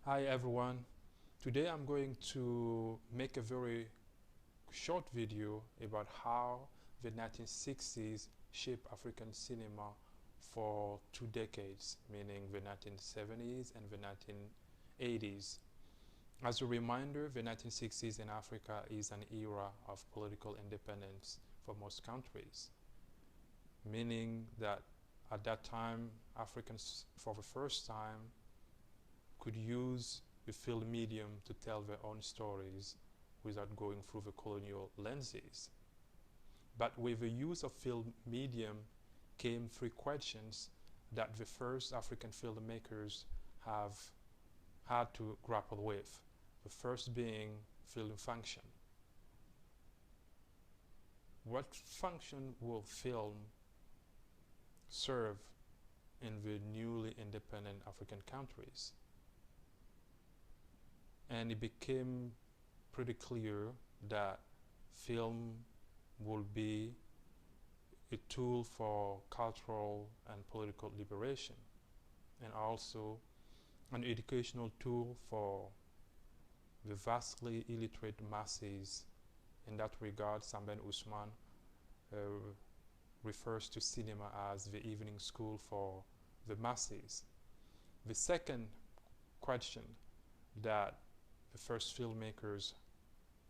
Hi everyone. Today I'm going to make a very short video about how the 1960s shaped African cinema for 2 decades, meaning the 1970s and the 1980s. As a reminder, the 1960s in Africa is an era of political independence for most countries, meaning that at that time Africans for the first time could use the film medium to tell their own stories without going through the colonial lenses. But with the use of film medium came three questions that the first African filmmakers have had to grapple with. The first being film function. What function will film serve in the newly independent African countries? And it became pretty clear that film will be a tool for cultural and political liberation, and also an educational tool for the vastly illiterate masses. In that regard, Samben Usman refers to cinema as the evening school for the masses. The second question that the first filmmakers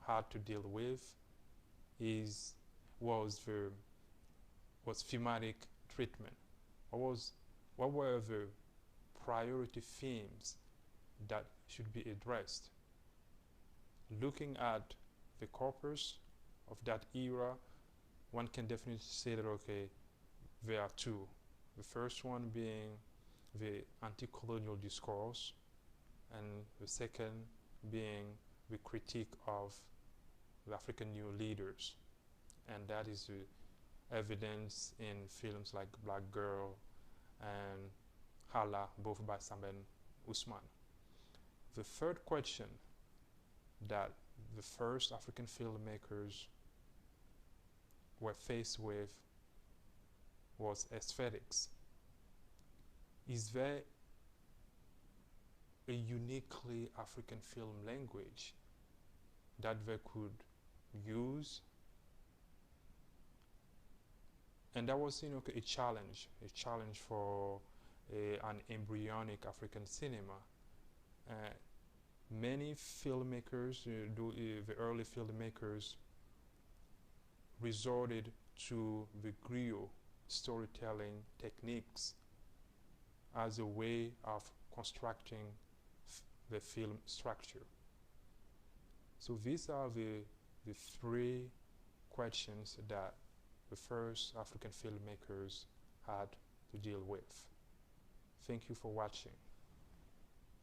had to deal with was thematic treatment. What were the priority themes that should be addressed? Looking at the corpus of that era, one can definitely say that okay, there are two. The first one being the anti-colonial discourse, and the second being the critique of the African new leaders. And that is evidence in films like Black Girl and Hala, both by Samben Usman. The third question that the first African filmmakers were faced with was aesthetics. Is there a uniquely African film language that they could use? And that was, a challenge for an embryonic African cinema. Many filmmakers, the early filmmakers, resorted to the griot storytelling techniques as a way of constructing the film structure. So these are the three questions that the first African filmmakers had to deal with. Thank you for watching.